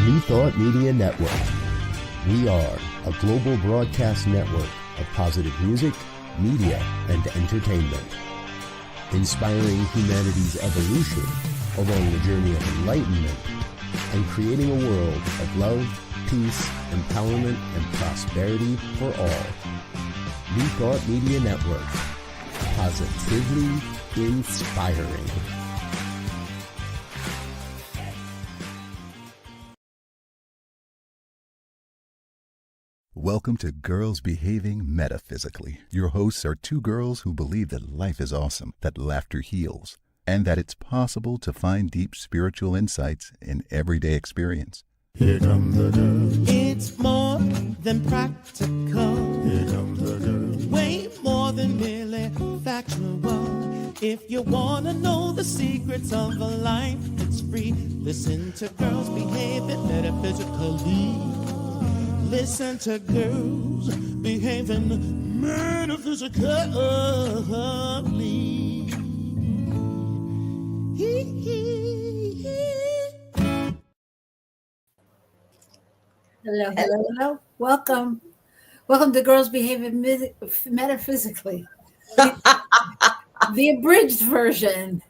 New Thought Media Network. We are a global broadcast network of positive music, media, and entertainment, inspiring humanity's evolution along the journey of enlightenment and creating a world of love, peace, empowerment, and prosperity for all. New Thought Media Network. Positively inspiring. Welcome to Girls Behaving Metaphysically. Your hosts are two girls who believe that life is awesome, that laughter heals, and that it's possible to find deep spiritual insights in everyday experience. Here come the girls. It's more than practical. Here come the girls. Way more than merely factual. If you want to know the secrets of a life that's free, listen to Girls Behaving Metaphysically. Listen to Girls Behaving Metaphysically. Hello. Welcome to Girls Behaving Metaphysically. The abridged version.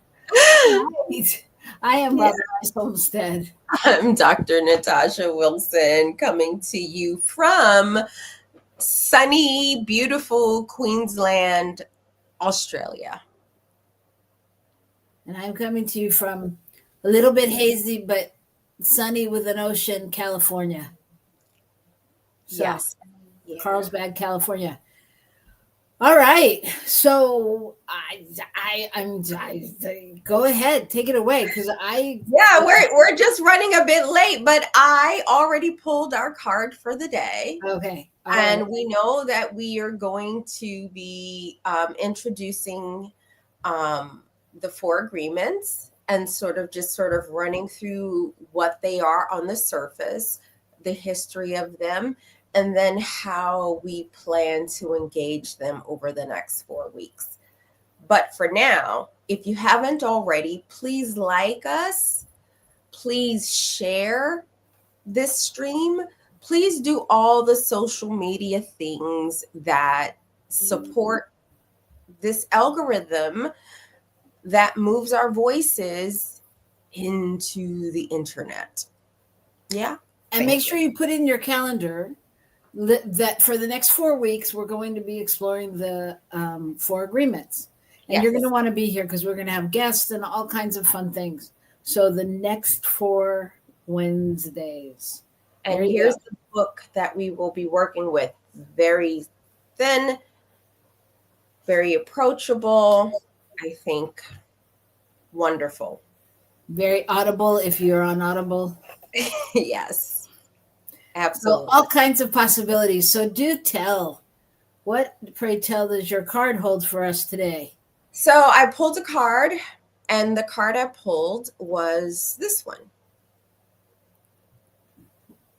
I am Robyn Homestead. I'm Dr. Natasha Wilson, coming to you from sunny, beautiful Queensland, Australia. And I'm coming to you from a little bit hazy, but sunny with an ocean, California. So, Yes. Carlsbad, California. All right. So I'm go ahead, take it away, because we're just running a bit late, but I already pulled our card for the day. Okay. And we know that we are going to be introducing the 4 agreements and sort of running through what they are on the surface, the history of them, and then how we plan to engage them over the next 4 weeks. But for now, if you haven't already, please like us. Please share this stream. Please do all the social media things that support this algorithm that moves our voices into the internet. Yeah. And make sure you put in your calendar that for the next 4 weeks, we're going to be exploring the 4 agreements. And You're going to want to be here because we're going to have guests and all kinds of fun things. So the next 4 Wednesdays. And here's the book that we will be working with. Very thin, very approachable, I think wonderful. Very audible if you're on Audible. Yes. Absolutely. So all kinds of possibilities. So do tell. What, pray tell, does your card hold for us today? So I pulled a card, and the card I pulled was this one.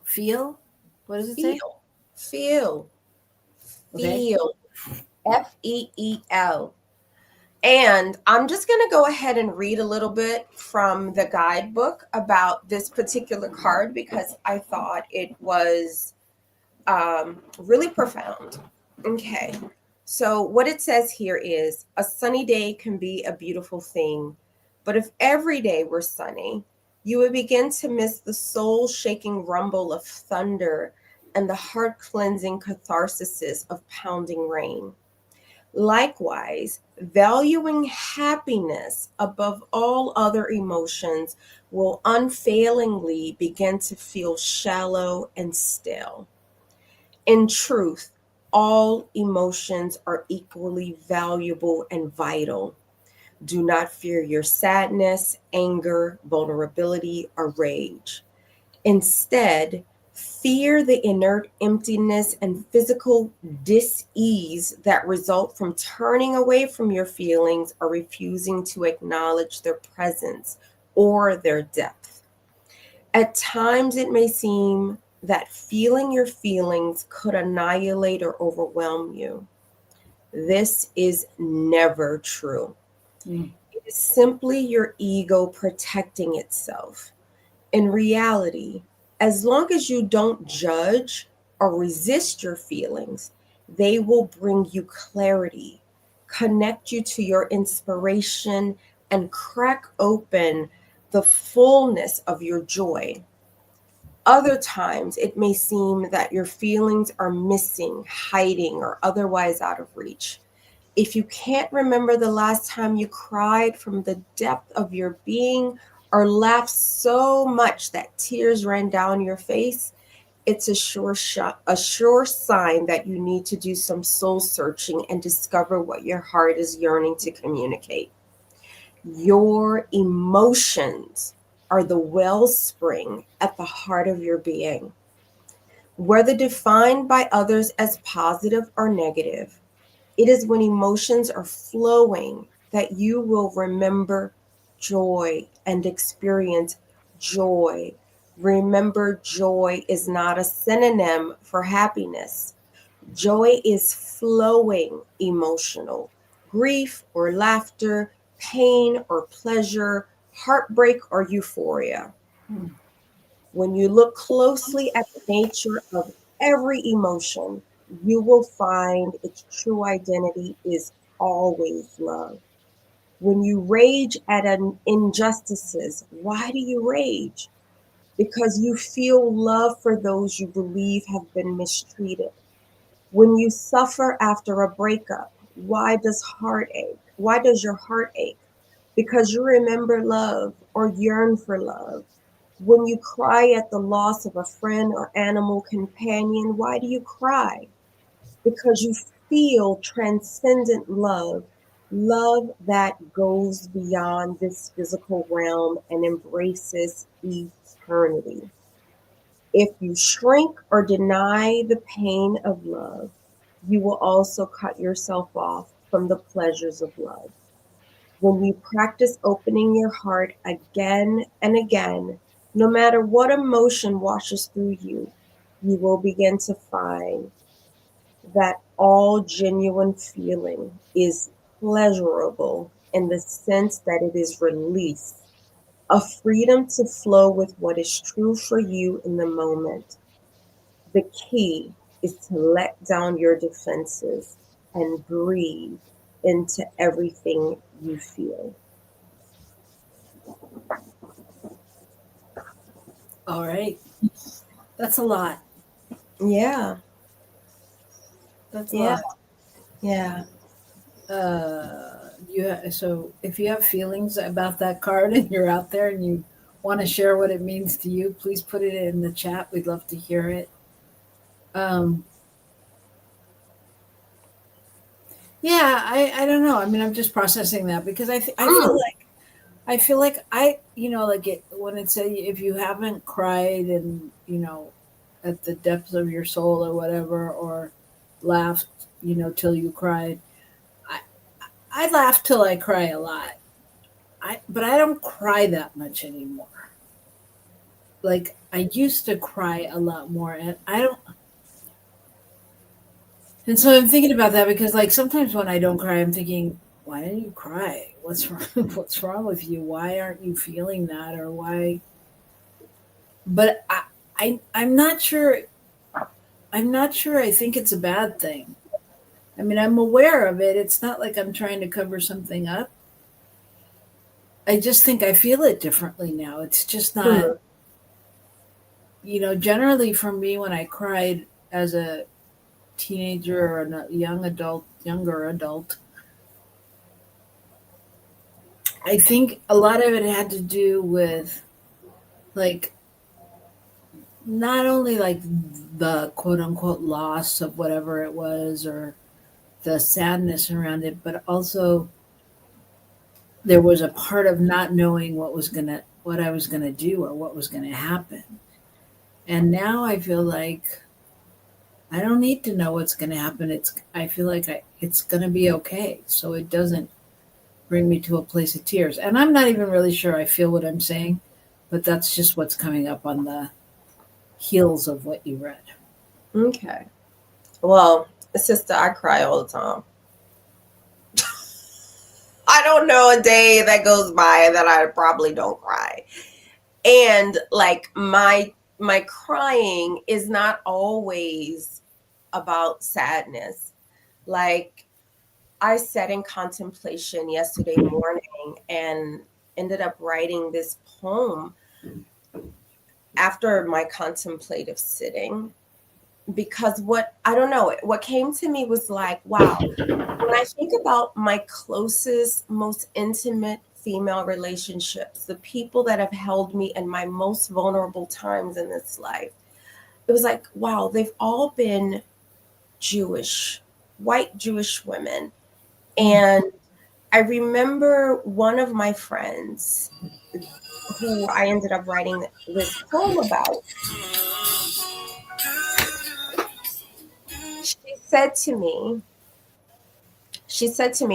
Feel? What does it say? Feel. Okay. Feel. Feel. And I'm just going to go ahead and read a little bit from the guidebook about this particular card because I thought it was really profound. Okay. So what it says here is, a sunny day can be a beautiful thing, but if every day were sunny, you would begin to miss the soul-shaking rumble of thunder and the heart-cleansing catharsis of pounding rain. Likewise, valuing happiness above all other emotions will unfailingly begin to feel shallow and still. In truth, all emotions are equally valuable and vital. Do not fear your sadness, anger, vulnerability, or rage. Instead, fear the inert emptiness and physical dis-ease that result from turning away from your feelings or refusing to acknowledge their presence or their depth. At times, it may seem that feeling your feelings could annihilate or overwhelm you. This is never true. It is simply your ego protecting itself. In reality, As long as you don't judge or resist your feelings, they will bring you clarity, connect you to your inspiration, and crack open the fullness of your joy. Other times, it may seem that your feelings are missing, hiding, or otherwise out of reach. If you can't remember the last time you cried from the depth of your being or laughed so much that tears ran down your face, it's a sure sign that you need to do some soul searching and discover what your heart is yearning to communicate. Your emotions are the wellspring at the heart of your being. Whether defined by others as positive or negative, it is when emotions are flowing that you will remember joy and experience joy. Remember, joy is not a synonym for happiness. Joy is flowing emotional. Grief or laughter, pain or pleasure, heartbreak or euphoria. When you look closely at the nature of every emotion, you will find its true identity is always love. When you rage at injustices, why do you rage? Because you feel love for those you believe have been mistreated. When you suffer after a breakup, why does heartache? Why does your heart ache? Because you remember love or yearn for love. When you cry at the loss of a friend or animal companion, why do you cry? Because you feel transcendent love, love that goes beyond this physical realm and embraces eternity. If you shrink or deny the pain of love, you will also cut yourself off from the pleasures of love. When you practice opening your heart again and again, no matter what emotion washes through you, you will begin to find that all genuine feeling is pleasurable in the sense that it is release, a freedom to flow with what is true for you in the moment. The key is to let down your defenses and breathe into everything you feel. All right. That's a lot. Yeah. That's a Yeah. lot. Yeah. So if you have feelings about that card and you're out there and you want to share what it means to you, please put it in the chat. We'd love to hear it. Um, yeah, I don't know. I mean, I'm just processing that because I feel like like when it said if you haven't cried and at the depths of your soul or whatever, or laughed till you cried. I I laugh till I cry a lot. But I don't cry that much anymore. Like I used to cry a lot more, and I don't. And so I'm thinking about that because like sometimes when I don't cry, I'm thinking, why didn't you cry? What's wrong? What's wrong with you? Why aren't you feeling that? Or why? But I'm not sure. I'm not sure. I think it's a bad thing. I mean, I'm aware of it. It's not like I'm trying to cover something up. I just think I feel it differently now. It's just not, Mhm. generally for me, when I cried as a teenager or a younger adult, I think a lot of it had to do with like not only like the quote unquote loss of whatever it was or the sadness around it, but also there was a part of not knowing what I was gonna do or what was gonna happen. And now I feel like I don't need to know what's gonna happen. I feel like it's gonna be okay. So it doesn't bring me to a place of tears. And I'm not even really sure I feel what I'm saying, but that's just what's coming up on the heels of what you read. Okay. Well, sister, I cry all the time. I don't know a day that goes by that I probably don't cry. And like my my crying is not always about sadness. Like, I sat in contemplation yesterday morning and ended up writing this poem after my contemplative sitting, because what came to me was like, wow, when I think about my closest, most intimate female relationships, the people that have held me in my most vulnerable times in this life, it was like, wow, they've all been Jewish, white Jewish women. And I remember one of my friends who I ended up writing this poem about. She said to me,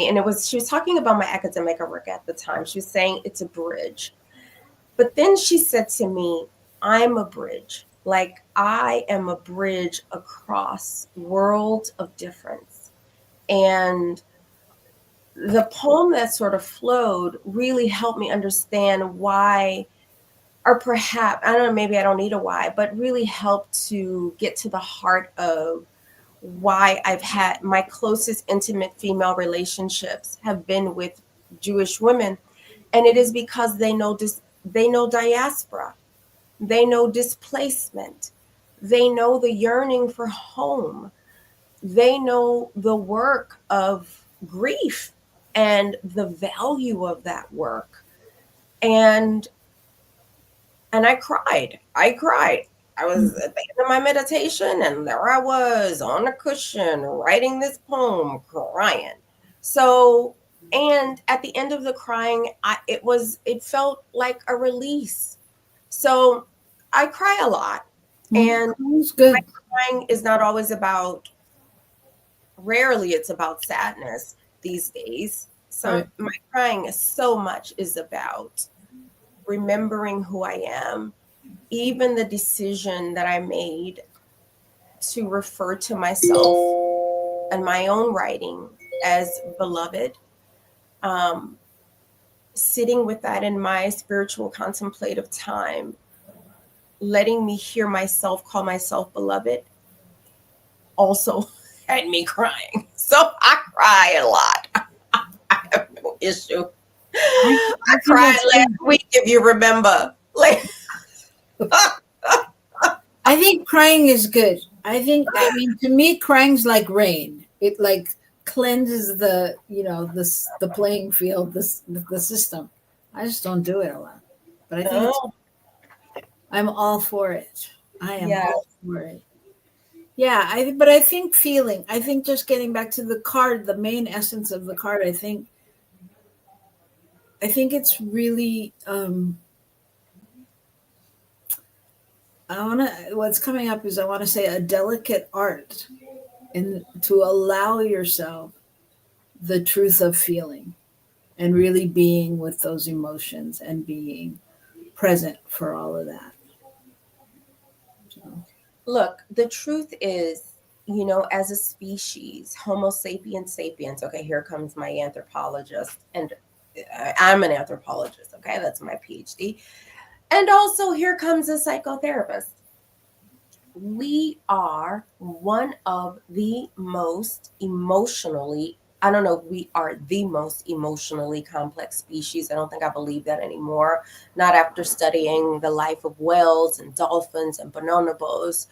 and she was talking about my academic work at the time. She was saying it's a bridge. But then she said to me, I'm a bridge. Like, I am a bridge across worlds of difference. And the poem that sort of flowed really helped me understand why, or perhaps, I don't know, maybe I don't need a why, but really helped to get to the heart of why I've had my closest intimate female relationships have been with Jewish women. And it is because they know diaspora, they know displacement, they know the yearning for home, they know the work of grief and the value of that work. And I cried. I was at the end of my meditation, and there I was on a cushion writing this poem, crying. So, and at the end of the crying, it felt like a release. So I cry a lot. And good. my crying is not always about, rarely it's about sadness these days. So my crying is so much is about remembering who I am, even the decision that I made to refer to myself and my own writing as beloved, sitting with that in my spiritual contemplative time, letting me hear myself call myself beloved, also had me crying. So I cry a lot. I have no issue. I cried last week, if you remember. Like, I think crying is good. I mean, to me, crying's like rain. It like cleanses the playing field, the system. I just don't do it a lot, but I think I'm all for it. I am all for it. Yeah, but I think feeling. I think just getting back to the card, the main essence of the card. I think it's really. What's coming up is I want to say a delicate art, and to allow yourself the truth of feeling and really being with those emotions and being present for all of that. So. Look, the truth is, as a species, Homo sapiens sapiens, okay, here comes my anthropologist, and I'm an anthropologist, okay, that's my PhD. And also here comes a psychotherapist. We are one of the most emotionally, I don't know if we are the most emotionally complex species. I don't think I believe that anymore. Not after studying the life of whales and dolphins and bonobos.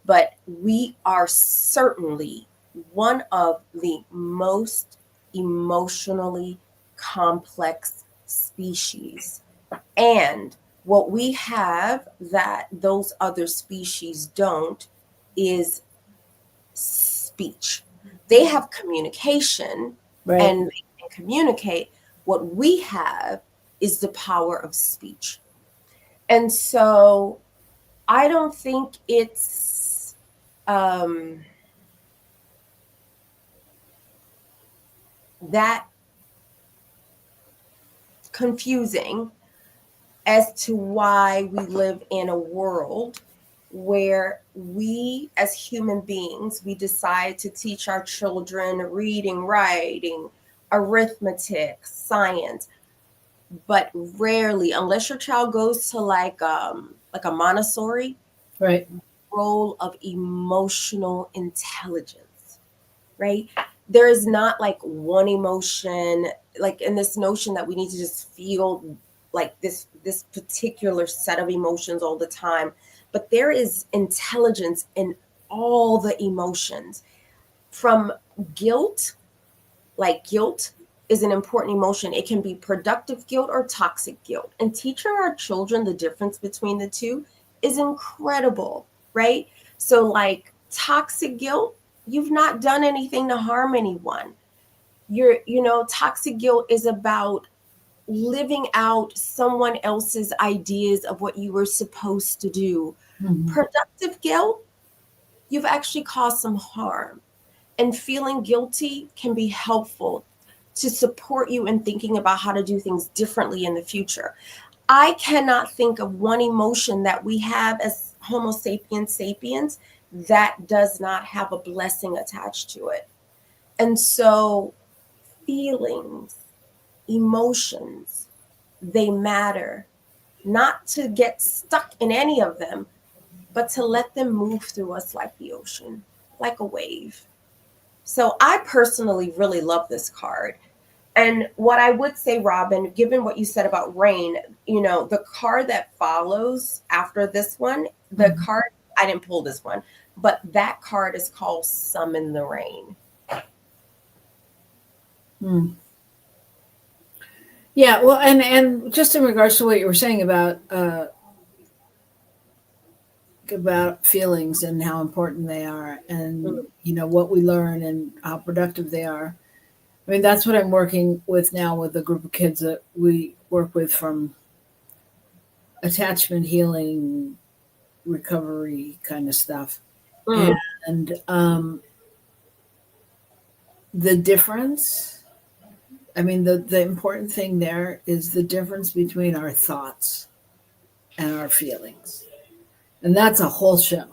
But we are certainly one of the most emotionally complex species. And what we have that those other species don't is speech. They have communication, and they can communicate. What we have is the power of speech. And so I don't think it's that confusing as to why we live in a world where we as human beings, we decide to teach our children reading, writing, arithmetic, science, but rarely, unless your child goes to like a Montessori, Right. Role of emotional intelligence, right? There is not like one emotion, like in this notion that we need to just feel like this particular set of emotions all the time, but there is intelligence in all the emotions. From guilt, like guilt is an important emotion. It can be productive guilt or toxic guilt. And teaching our children the difference between the two is incredible, right? So, like toxic guilt, you've not done anything to harm anyone. Toxic guilt is about living out someone else's ideas of what you were supposed to do. Mhm. Productive guilt, you've actually caused some harm. And feeling guilty can be helpful to support you in thinking about how to do things differently in the future. I cannot think of one emotion that we have as Homo sapiens that does not have a blessing attached to it. And so feelings, emotions, they matter, not to get stuck in any of them, but to let them move through us like the ocean, like a wave. So I personally really love this card. And what I would say, Robyn, given what you said about rain, the card that follows after this one, the card, I didn't pull this one, but that card is called Summon the Rain. Yeah, well, and just in regards to what you were saying about feelings and how important they are, and what we learn and how productive they are. I mean, that's what I'm working with now with a group of kids that we work with from attachment healing, recovery kind of stuff. And the difference, I mean, the important thing there is the difference between our thoughts and our feelings. And that's a whole show.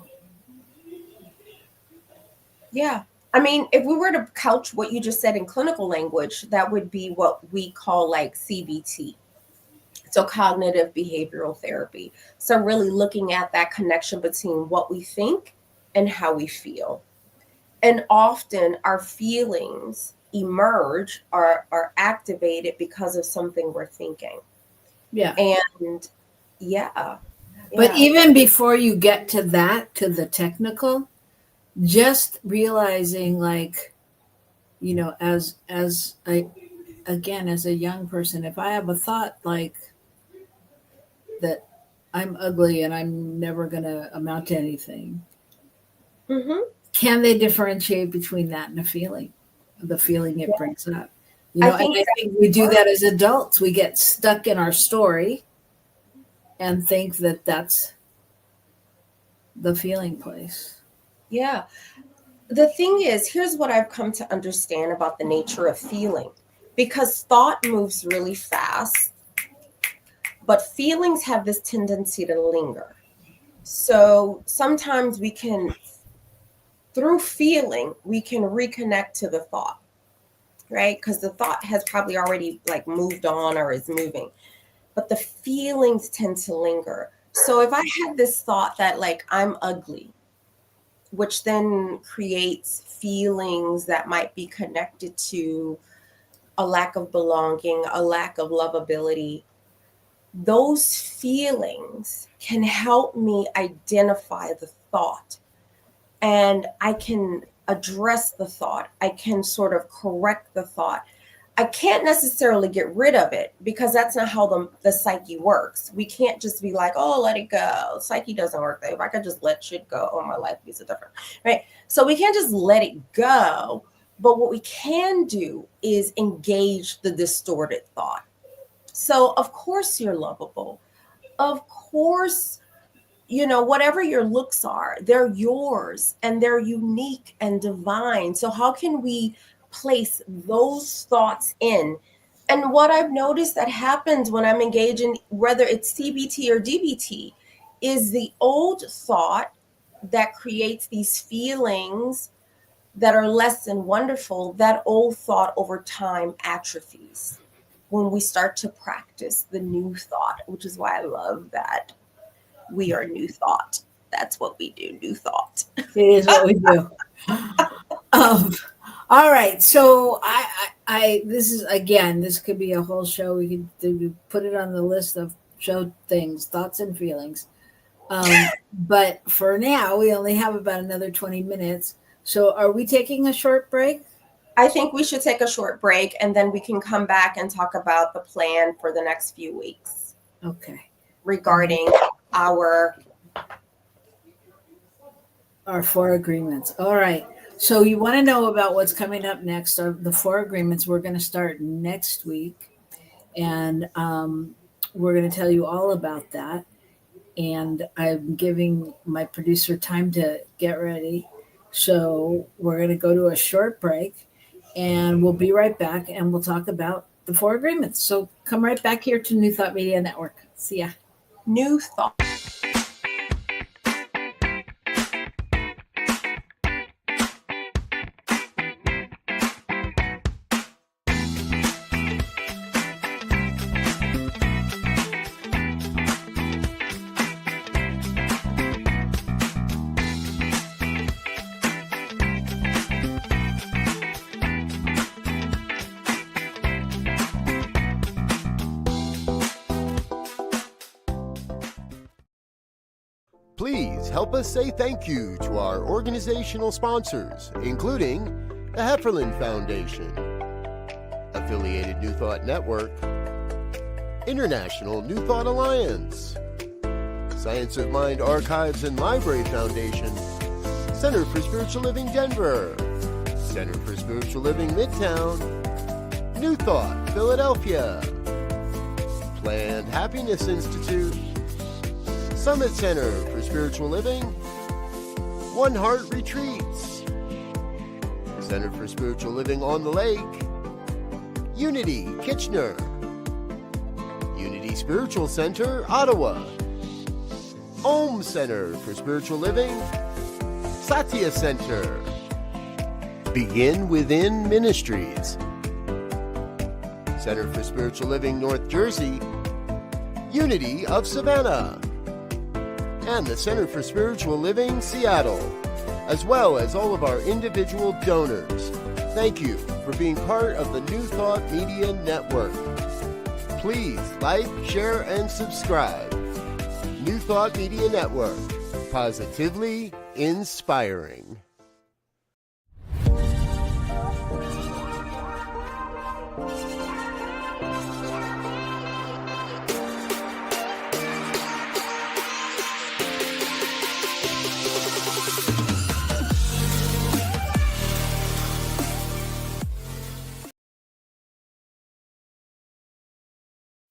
Yeah. I mean, if we were to couch what you just said in clinical language, that would be what we call like CBT. So cognitive behavioral therapy. So really looking at that connection between what we think and how we feel. And often our feelings emerge or are activated because of something we're thinking. Yeah. And yeah. But even before you get to that, to the technical, just realizing, like, as a young person, if I have a thought like that I'm ugly and I'm never going to amount to anything, can they differentiate between that and a feeling, the feeling it brings up? I think we do that as adults. We get stuck in our story and think that that's the feeling place. Yeah. The thing is, here's what I've come to understand about the nature of feeling. Because thought moves really fast, but feelings have this tendency to linger. So sometimes through feeling, we can reconnect to the thought, right? Because the thought has probably already like moved on or is moving, but the feelings tend to linger. So if I had this thought that like I'm ugly, which then creates feelings that might be connected to a lack of belonging, a lack of lovability, those feelings can help me identify the thought, and I can address the thought. I can sort of correct the thought. I can't necessarily get rid of it because that's not how the psyche works. We can't just be like, oh, let it go. Psyche doesn't work that way. If I could just let shit go, oh, my life would be so different, right? So we can't just let it go. But what we can do is engage the distorted thought. So, of course, you're lovable. Of course, whatever your looks are, they're yours and they're unique and divine. So how can we place those thoughts in? And what I've noticed that happens when I'm engaging, whether it's CBT or DBT, is the old thought that creates these feelings that are less than wonderful, that old thought over time atrophies when we start to practice the new thought, which is why I love that we are new thought. That's what we do. New thought. It is what we do. All right. So this is, again, this could be a whole show. We could put it on the list of show things, thoughts and feelings. But for now, we only have about another 20 minutes. So are we taking a short break? I think we should take a short break, and then we can come back and talk about the plan for the next few weeks. Okay. Regarding our 4 agreements. All right. So you want to know about what's coming up next, or the 4 agreements. We're going to start next week, and we're going to tell you all about that. And I'm giving my producer time to get ready. So we're going to go to a short break, and we'll be right back, and we'll talk about the 4 agreements. So come right back here to New Thought Media Network. See ya. New thought. Please help us say thank you to our organizational sponsors, including the Hefferland Foundation, Affiliated New Thought Network, International New Thought Alliance, Science of Mind Archives and Library Foundation, Center for Spiritual Living Denver, Center for Spiritual Living Midtown, New Thought Philadelphia, Planned Happiness Institute, Summit Center for Spiritual Living, One Heart Retreats, Center for Spiritual Living on the Lake, Unity Kitchener, Unity Spiritual Center, Ottawa, Om Center for Spiritual Living, Satya Center, Begin Within Ministries, Center for Spiritual Living North Jersey, Unity of Savannah, and the Center for Spiritual Living Seattle, as well as all of our individual donors. Thank you for being part of the New Thought Media Network. Please like, share, and subscribe. New Thought Media Network, positively inspiring.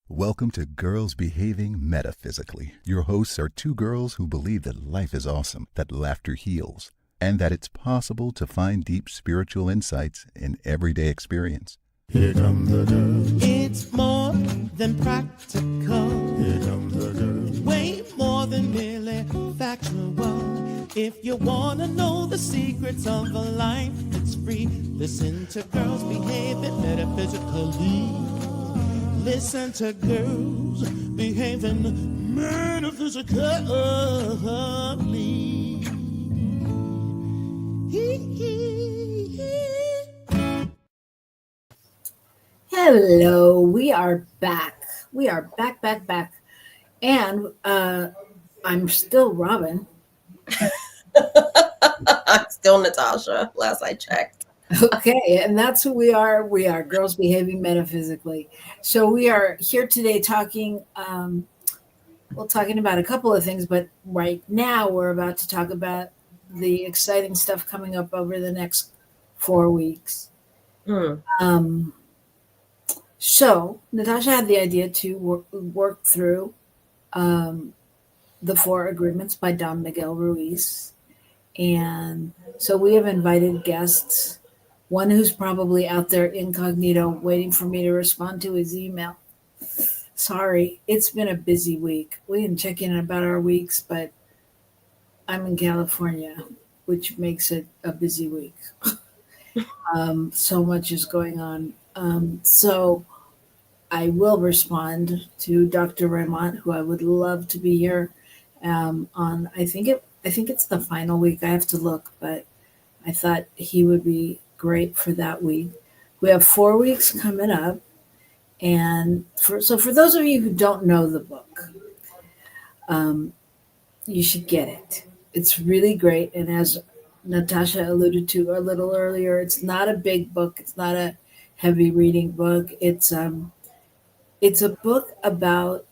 Welcome to Girls Behaving Metaphysically. Your hosts are 2 girls who believe that life is awesome, that laughter heals, and that it's possible to find deep spiritual insights in everyday experience. Here come the girls. It's more than practical. Here come the girls. Way more than merely factual. If you want to know the secrets of a life that's free, listen to Girls Behaving Metaphysically. Listen to Girls Behaving Metaphysically. Hello, we are back. We are back. And I'm still Robyn. I'm still Natasha, last I checked. Okay, and that's who we are. We are Girls Behaving Metaphysically. So we are here today talking about a couple of things, but right now we're about to talk about the exciting stuff coming up over the next 4 weeks. So Natasha had the idea to work through the 4 agreements by Don Miguel Ruiz. And so we have invited guests, one who's probably out there incognito waiting for me to respond to his email. Sorry, it's been a busy week. We didn't check in about our weeks, but I'm in California, which makes it a busy week. So much is going on. So I will respond to Dr. Raymond, who I would love to be here on, I think I think it's the final week. I have to look, but I thought he would be great for that week. We have 4 weeks coming up. And for those of you who don't know the book, you should get it. It's really great. And as Natasha alluded to a little earlier, it's not a big book. It's not a heavy reading book. It's a book about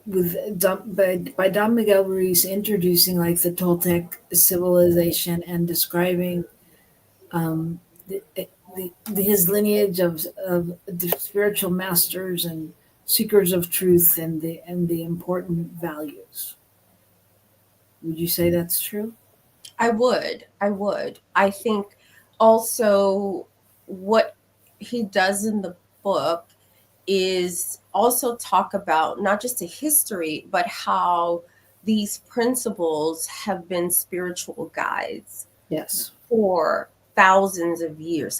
by Don Miguel Ruiz, introducing like the Toltec civilization and describing the, his lineage of the spiritual masters and seekers of truth and the important values. Would you say that's true? I would. I think also what he does in the book is also talk about not just a history, but how these principles have been spiritual guides. Yes. For thousands of years.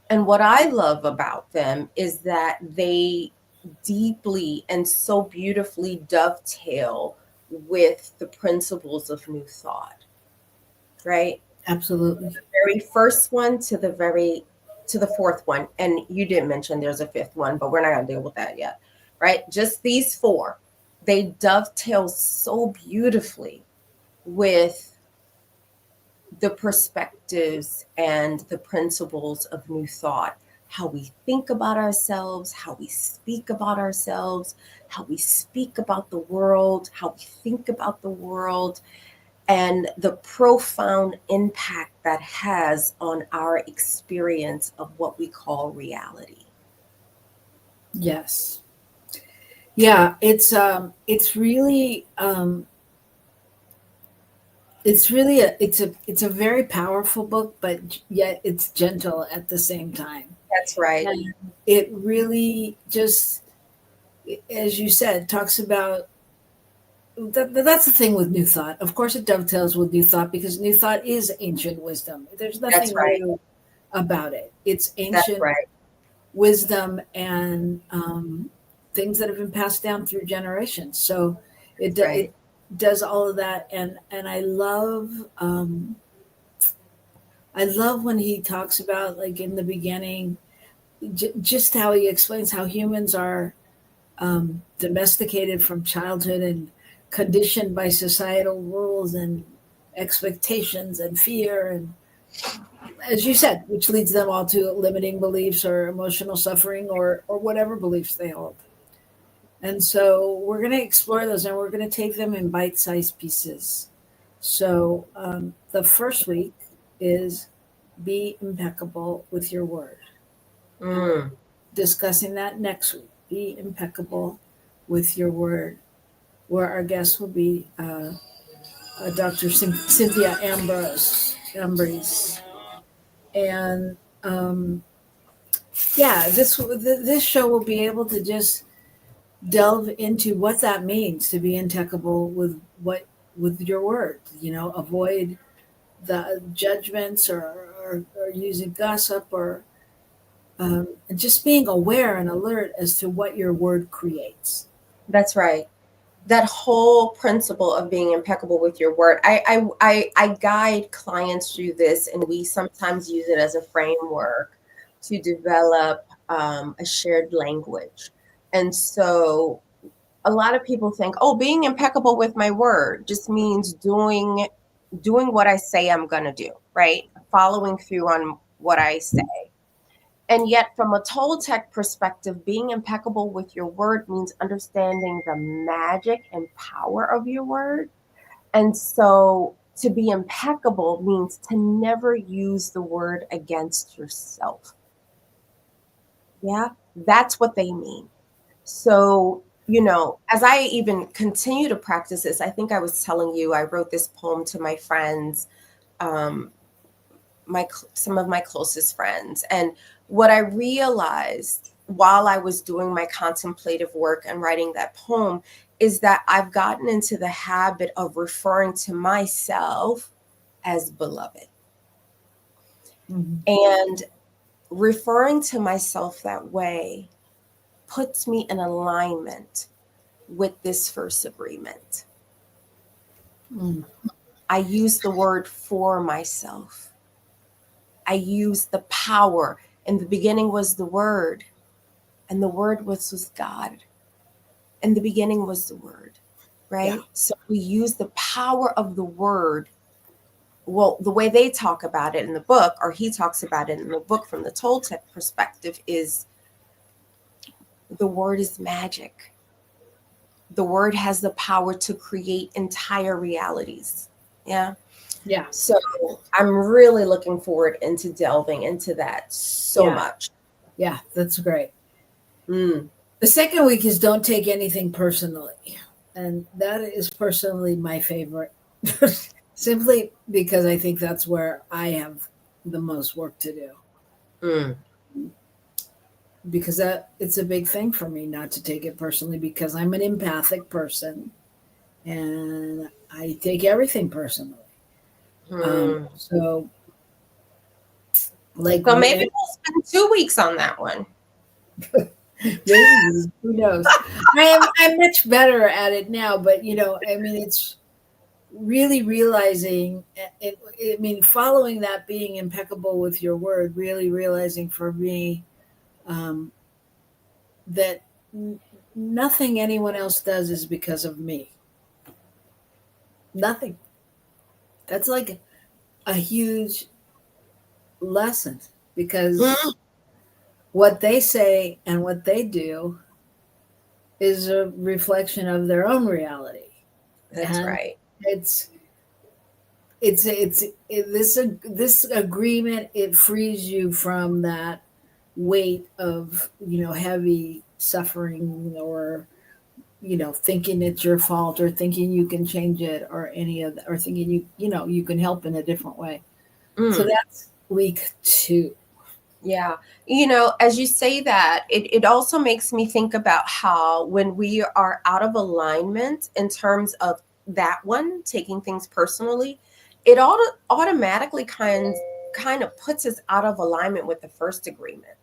And what I love about them is that they deeply and so beautifully dovetail with the principles of New Thought, right? Absolutely. The very first one to the fourth one. And you didn't mention there's a fifth one, but we're not going to deal with that yet, right? Just these four, they dovetail so beautifully with the perspectives and the principles of New Thought, how we think about ourselves, how we speak about ourselves, how we speak about the world, how we think about the world, and the profound impact that has on our experience of what we call reality. Yes. Yeah, it's really it's a very powerful book, but yet it's gentle at the same time. That's right. And it really just, as you said, talks about that's the thing with New Thought. Of course, it dovetails with New Thought because New Thought is ancient wisdom. There's nothing new about it. It's ancient wisdom and things that have been passed down through generations. So it does all of that, and I love when he talks about, like, in the beginning, just how he explains how humans are domesticated from childhood and conditioned by societal rules and expectations and fear, and as you said, which leads them all to limiting beliefs or emotional suffering or whatever beliefs they hold. And so we're going to explore those, and we're going to take them in bite-sized pieces. So the first week is be impeccable with your word. Discussing that next week. Be impeccable with your word, where our guest will be Dr. Cynthia Ambrose. And this show will be able to just delve into what that means to be impeccable with your word. Avoid the judgments or using gossip or just being aware and alert as to what your word creates. That's right. That whole principle of being impeccable with your word. I guide clients through this, and we sometimes use it as a framework to develop a shared language. And so a lot of people think, being impeccable with my word just means doing what I say I'm going to do, right? Following through on what I say. And yet, from a Toltec perspective, being impeccable with your word means understanding the magic and power of your word. And so to be impeccable means to never use the word against yourself. Yeah, that's what they mean. So, as I even continue to practice this, I think I was telling you, I wrote this poem to my friends, some of my closest friends. And what I realized while I was doing my contemplative work and writing that poem is that I've gotten into the habit of referring to myself as beloved. Mm-hmm. And referring to myself that way puts me in alignment with this first agreement. Mm. I use the word for myself. I use the power. In the beginning was the Word, and the Word was God. In the beginning was the Word, right? Yeah. So we use the power of the Word. Well, the way they talk about it in the book, or he talks about it in the book from the Toltec perspective, is the Word is magic. The Word has the power to create entire realities. Yeah. Yeah. So I'm really looking forward into delving into that so much. Yeah, that's great. Mm. The second week is don't take anything personally. And that is personally my favorite. Simply because I think that's where I have the most work to do. Mm. Because it's a big thing for me not to take it personally, because I'm an empathic person and I take everything personally. So maybe we'll spend 2 weeks on that one. Maybe, who knows? I'm much better at it now, but I mean, it's really realizing it. I mean, following that, being impeccable with your word, really realizing for me that nothing anyone else does is because of me. Nothing. That's like a huge lesson, because what they say and what they do is a reflection of their own reality. That's right. This agreement, it frees you from that weight of heavy suffering, or thinking it's your fault, or thinking you can change it, or any of that, or thinking you can help in a different way. So that's week 2. Yeah. As you say that, it also makes me think about how when we are out of alignment in terms of that one, taking things personally, it automatically kind of puts us out of alignment with the first agreement,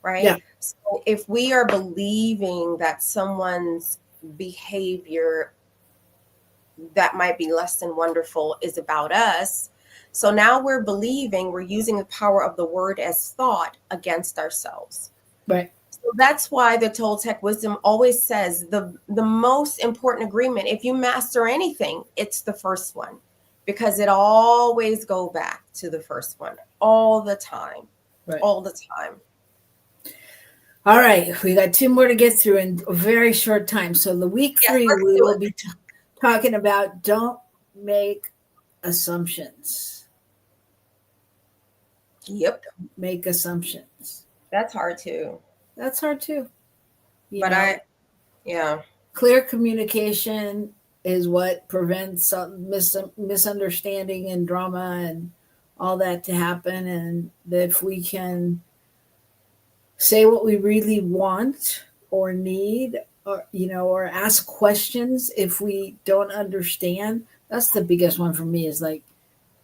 right? Yeah. So if we are believing that someone's behavior that might be less than wonderful is about us, so now we're using the power of the word as thought against ourselves. Right. So that's why the Toltec wisdom always says the most important agreement, if you master anything, it's the first one, because it always go back to the first one all the time. Right. All the time. All right. We got 2 more to get through in a very short time. So the week 3, we will be talking about don't make assumptions. Yep. Make assumptions. That's hard too. That's hard too. Clear communication is what prevents misunderstanding and drama and all that to happen. And if we can say what we really want or need, or ask questions if we don't understand, that's the biggest one for me, is like,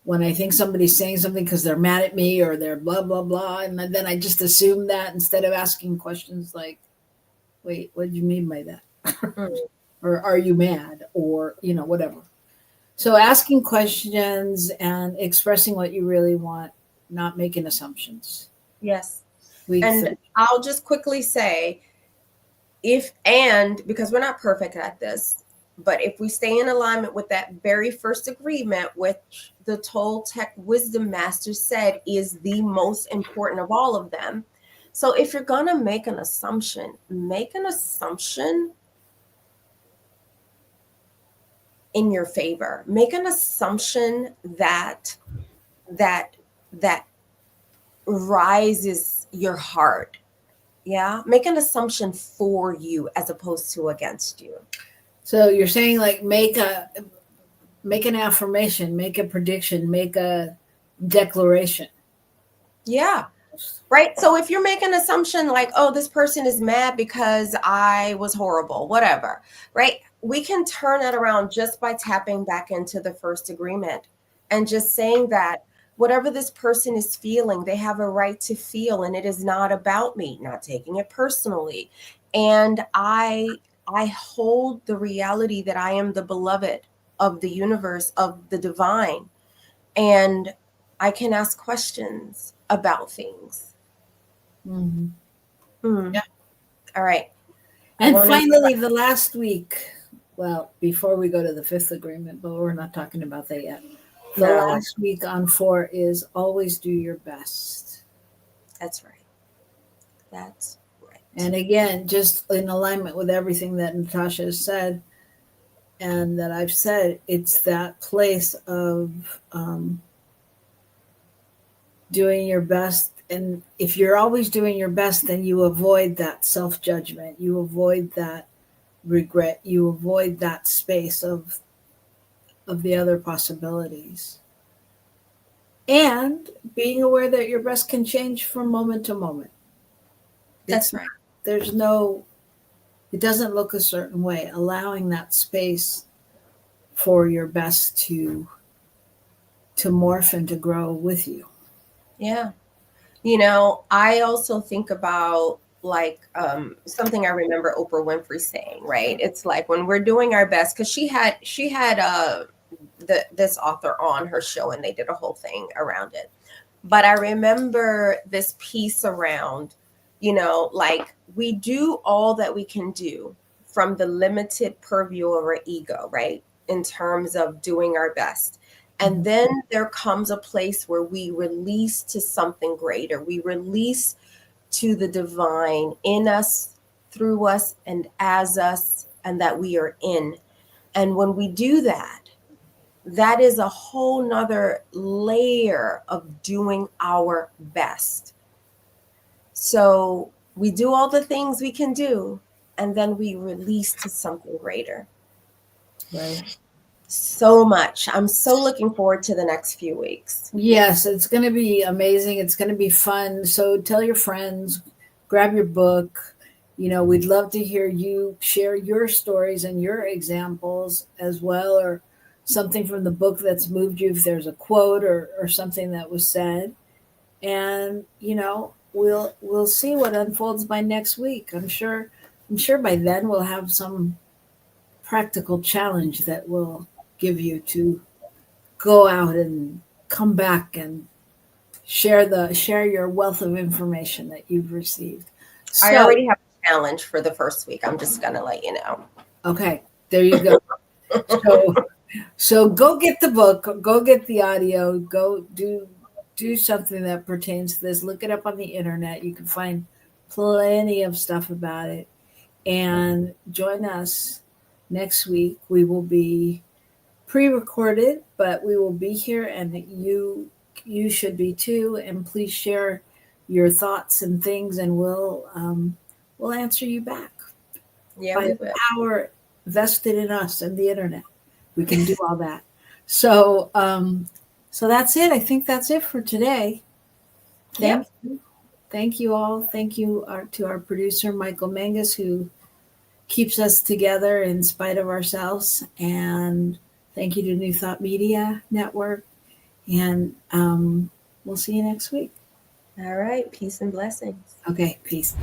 when I think somebody's saying something because they're mad at me or they're blah, blah, blah. And then I just assume that, instead of asking questions like, wait, what do you mean by that? Or are you mad? Or, whatever. So asking questions and expressing what you really want, not making assumptions. Yes. And I'll just quickly say, because we're not perfect at this, but if we stay in alignment with that very first agreement, which the Toltec wisdom master said is the most important of all of them. So if you're going to make an assumption in your favor. Make an assumption that rises your heart. Yeah. Make an assumption for you as opposed to against you. So you're saying, like, make an affirmation, make a prediction, make a declaration. Yeah. Right. So if you're making an assumption like, oh, this person is mad because I was horrible, whatever, right? We can turn that around just by tapping back into the first agreement and just saying that whatever this person is feeling, they have a right to feel, and it is not about me, not taking it personally. And I I hold the reality that I am the beloved of the universe, of the divine. And I can ask questions about things. Yeah. All right. And finally, the last week, well, before we go to the fifth agreement, but we're not talking about that yet. The last week on 4 is always do your best. That's right. That's right. And again, just in alignment with everything that Natasha has said and that I've said, it's that place of doing your best. And if you're always doing your best, then you avoid that self-judgment. You avoid that regret. You avoid that space of the other possibilities. And being aware that your best can change from moment to moment. That's right. It doesn't look a certain way. Allowing that space for your best to morph and to grow with you. Yeah. You know, I also think about like something I remember Oprah Winfrey saying, right? It's like when we're doing our best, because she had this author on her show and they did a whole thing around it. But I remember this piece around, you know, like we do all that we can do from the limited purview of our ego, right? In terms of doing our best. And then there comes a place where we release to something greater. We release to the divine in us, through us, and as us, and that we are in. And when we do that, that is a whole nother layer of doing our best. So we do all the things we can do, and then we release to something greater. Right. So much. I'm so looking forward to the next few weeks. Yes, it's going to be amazing. It's going to be fun. So tell your friends, grab your book. You know, we'd love to hear you share your stories and your examples as well, or something from the book that's moved you, if there's a quote or something that was said. And, you know, we'll see what unfolds by next week. I'm sure by then we'll have some practical challenge that will give you to go out and come back and share your wealth of information that you've received. So, I already have a challenge for the first week. I'm just gonna let you know. Okay, there you go. So go get the book, go get the audio, go do something that pertains to this. Look it up on the internet. You can find plenty of stuff about it. And join us next week. We will be pre-recorded, but we will be here, and you should be too. And please share your thoughts and things, and we'll answer you back. Yeah, by the power vested in us and the internet, we can do all that. So that's it. I think that's it for today. Thank you. Thank you all. Thank you to our producer, Michael Mangus, who keeps us together in spite of ourselves. And thank you to New Thought Media Network. And we'll see you next week. All right. Peace and blessings. Okay. Peace.